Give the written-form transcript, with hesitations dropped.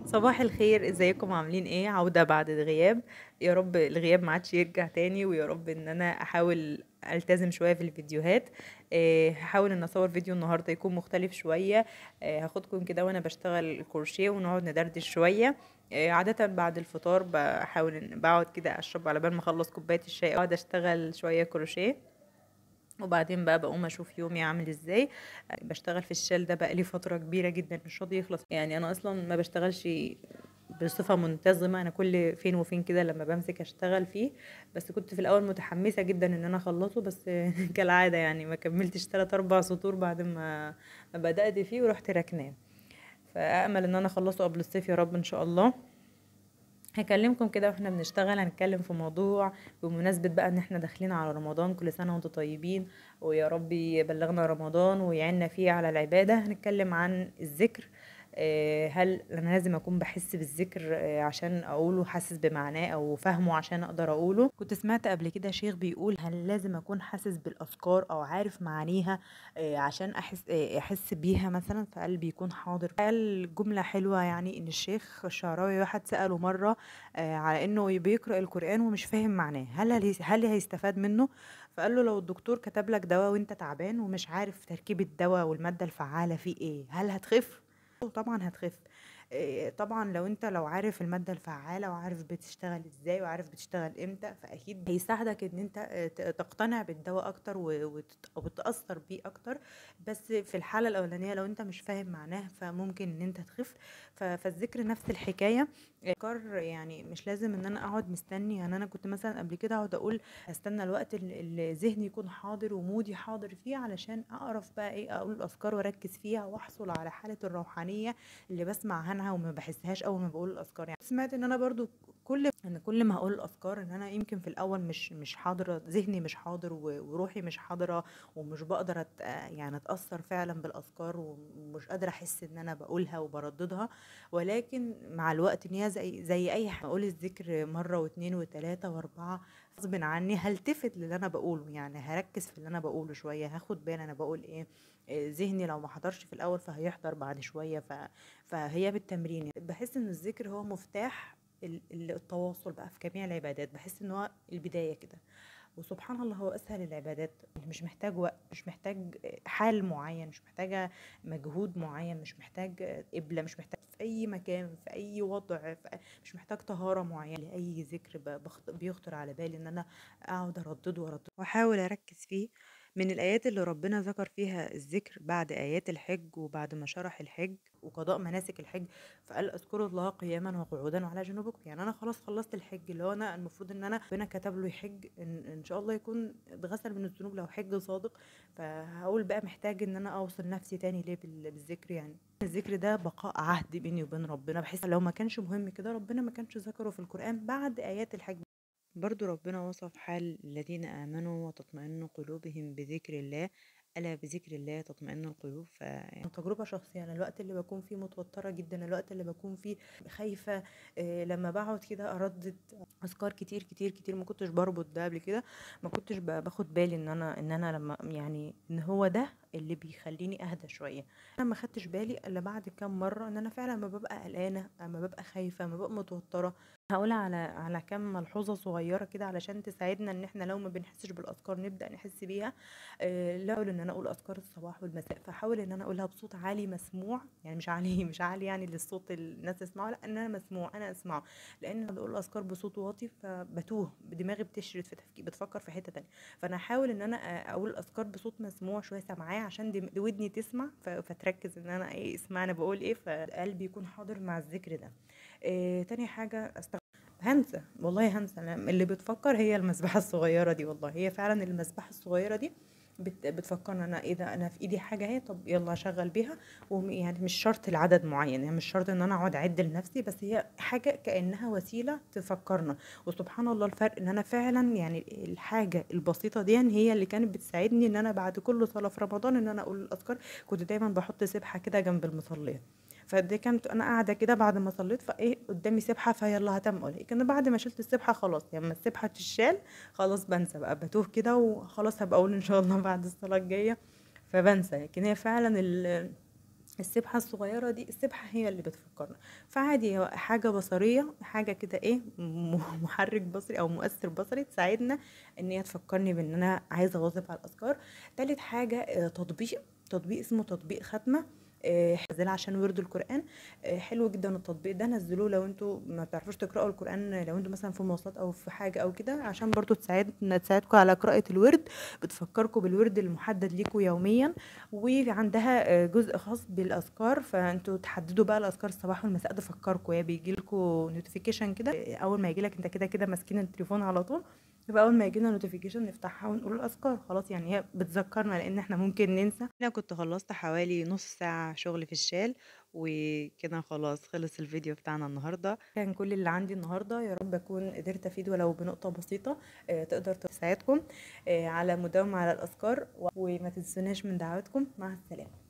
صباح الخير، ازيكم؟ عاملين ايه؟ عودة بعد الغياب. يا رب الغياب ما عادش يرجع تاني، ويا رب ان انا احاول التزم شوية في الفيديوهات. هحاول ان اصور فيديو النهاردة يكون مختلف شوية. هاخدكم كده وانا بشتغل الكروشيه ونقعد ندردش شوية. عادة بعد الفطار بحاول ان بقعد كده اشرب على بال ما اخلص كوباية الشاي، اقعد اشتغل شوية كروشيه. وبعدين بقى بقوم اشوف يومي عامل ازاي. بشتغل في الشال ده بقالي فترة كبيرة جدا، مش راضي يخلص. يعني انا اصلا ما بشتغلش بصفة منتظمة، انا كل فين وفين كده لما بمسك اشتغل فيه. بس كنت في الاول متحمسة جدا ان انا اخلصه، بس كالعادة يعني ما كملتش 3 4 سطور بعد ما بدأت فيه ورحت راكناه. فأأمل ان انا اخلصه قبل الصيف يا رب ان شاء الله. هكلمكم كده واحنا بنشتغل، هنتكلم في موضوع بمناسبة بقى ان احنا داخلين على رمضان. كل سنة وانتم طيبين، ويا رب يبلغنا رمضان ويعيننا فيه على العبادة. هنتكلم عن الذكر. هل انا لازم اكون بحس بالذكر عشان اقوله، حاسس بمعناه او فاهمه عشان اقدر اقوله؟ كنت سمعت قبل كده شيخ بيقول هل لازم اكون حاسس بالاذكار او عارف معانيها عشان احس بيها مثلا فقلبي يكون حاضر. قال جملة حلوة، يعني ان الشيخ الشعراوي واحد سأله مرة على انه بيقرأ القرآن ومش فاهم معناه، هل هيستفاد منه؟ فقال له لو الدكتور كتب لك دواء وانت تعبان ومش عارف تركيب الدواء والمادة الفعالة فيه ايه، هل هتخف؟ طبعا هتخف. طبعا لو عارف المادة الفعالة وعارف بتشتغل ازاي وعارف بتشتغل امتى، فاكيد هيساعدك ان انت تقتنع بالدواء اكتر وتتأثر بيه اكتر. بس في الحالة الاولانية لو انت مش فاهم معناه فممكن ان انت تخف. فالذكر نفس الحكاية. افكار يعني مش لازم ان انا اقعد مستني. يعني انا كنت مثلا قبل كده اقعد اقول استنى الوقت اللي ذهني يكون حاضر ومودي حاضر فيه علشان اعرف بقى ايه اقول الافكار واركز فيها واحصل على حالة الروحانية اللي بسمع عنها وما بحسهاش اول ما بقول الاذكار. يعني سمعت ان انا برضو كل ما اقول الاذكار ان انا يمكن في الاول مش حاضره، ذهني مش حاضر وروحي مش حاضره، ومش بقدر يعني اتاثر فعلا بالاذكار، ومش قادره احس ان انا بقولها وبرددها. ولكن مع الوقت ان هي زي اي حاجه، اقول الذكر مره واثنين وثلاثه واربعه غصب عني هلتفت للي انا بقوله. يعني هركز في اللي انا بقوله شويه، هاخد بالي انا بقول ايه. ذهني لو ما حضرش في الاول فهيحضر بعد شويه. فهي بالتمرين. يعني بحس ان الذكر هو مفتاح التواصل بقى في جميع العبادات. بحس ان هو البدايه كده. وسبحان الله هو اسهل العبادات، مش محتاج وقت، مش محتاج حال معين، مش محتاجه مجهود معين، مش محتاج قبله، مش محتاج في اي مكان في اي وضع مش محتاج طهاره معينه لاي ذكر بيخطر على بالي ان انا اقعد اردده واردده واحاول اركز فيه. من الآيات اللي ربنا ذكر فيها الذكر بعد آيات الحج وبعد ما شرح الحج وقضاء مناسك الحج، فقال اذكروا الله قياما وقعودا وعلى جنوبكم. يعني انا خلاص خلصت الحج، اللي هو انا المفروض ان انا ربنا كتب له يحج ان شاء الله يكون اتغسل من الذنوب لو حج صادق. فهقول بقى محتاج ان انا اوصل نفسي تاني ليه بالذكر. يعني الذكر ده بقاء عهد بيني وبين ربنا، بحس لو ما كانش مهم كده ربنا ما كانش ذكره في القرآن بعد آيات الحج. برضو ربنا وصف حال الذين آمنوا وتطمئن قلوبهم بذكر الله، ألا بذكر الله تطمئن القلوب. يعني تجربة شخصية، أنا الوقت اللي بكون فيه متوترة جدا، الوقت اللي بكون فيه خايفة، لما بقعد كده أردد أذكار كتير كتير كتير، ما كنتش بربط ده قبل كده. ما كنتش باخد بالي إن أنا لما يعني إن هو ده اللي بيخليني أهدى شوية. أنا ما خدتش بالي إلا بعد كام مرة إن أنا فعلا ما ببقى قلقانة، ما ببقى خايفة، ما ببقى متوترة. هقولها على كام ملحوظة صغيرة كده علشان تساعدنا ان احنا لو ما بنحسش بالاذكار نبدأ نحس بيها. لا اقول ان انا اقول اذكار الصباح والمساء، فحاول ان انا اقولها بصوت عالي مسموع. يعني مش عالي مش عالي يعني للصوت الناس تسمعه، لا ان انا مسموع انا اسمعه. لان لما بقول الاذكار بصوت واطي فبتوه، دماغي بتشرد في تفكير، بتفكر في حتة تانية. فانا احاول ان انا اقول الاذكار بصوت مسموع شوية سامعاه عشان ودني تسمع فتركز ان انا ايه اسمع انا بقول ايه، فقلبي يكون حاضر مع الذكر ده. تاني حاجة هنسى، والله هنسى. أنا اللي بتفكر هي المسبحة الصغيرة دي، والله هي فعلا المسبحة الصغيرة دي بتفكرنا انا ايه ده، انا في ايدي حاجة اهي، طب يلا اشغل بيها. يعني مش شرط العدد معين، يعني مش شرط ان انا اقعد اعد لنفسي، بس هي حاجة كأنها وسيلة تفكرنا. وسبحان الله الفرق ان انا فعلا يعني الحاجة البسيطة دي هي اللي كانت بتساعدني ان انا بعد كل صلاة في رمضان ان انا اقول الاذكار. كنت دايما بحط سبحة كده جنب المصلية. فدي كانت انا قاعده كده بعد ما صليت فايه قدامي سبحه فيلا هتم اقولها. كان بعد ما شلت السبحه خلاص، يعني لما السبحه تشال خلاص بنسى بقى، بتوه كده وخلاص هبقى اقول ان شاء الله بعد الصلاه الجايه فبنسى. لكن هي فعلا السبحة الصغيرة دي، السبحة هي اللي بتفكرنا. فعادي هو حاجة بصرية، حاجة كده ايه محرك بصري او مؤثر بصري تساعدنا ان هي تفكرني بان انا عايزة اواظب على الاذكار. تالت حاجة تطبيق اسمه تطبيق ختمة، نزلها عشان ورد القرآن. حلو جدا التطبيق ده، نزلوه لو انتوا ما بتعرفوش تقرأوا القرآن، لو انتوا مثلا في مواصلات او في حاجة او كده، عشان برضو تساعدكم على قراءة الورد، بتفكركم بالورد المحدد ليكم يوميا. وعندها جزء خاص بالاذكار، فانتوا تحددوا بقى الاذكار الصباح والمساء، ده فكركم يا بيجي لكم نوتيفيكيشن كده اول ما يجي لك، انت كده كده ماسكين التليفون على طول، يبقى اول ما يجي لنا نوتيفيكيشن نفتحها ونقول الاذكار خلاص. يعني هي بتذكرنا لان احنا ممكن ننسى. انا كنت خلصت حوالي نص ساعة شغل في الشال، وكده خلاص خلص الفيديو بتاعنا النهارده. كان كل اللي عندي النهارده، يا رب اكون قدرت افيد ولو بنقطة بسيطة تقدر تساعدكم على مداومة على الاذكار، وما تنسوناش من دعواتكم. مع السلامة.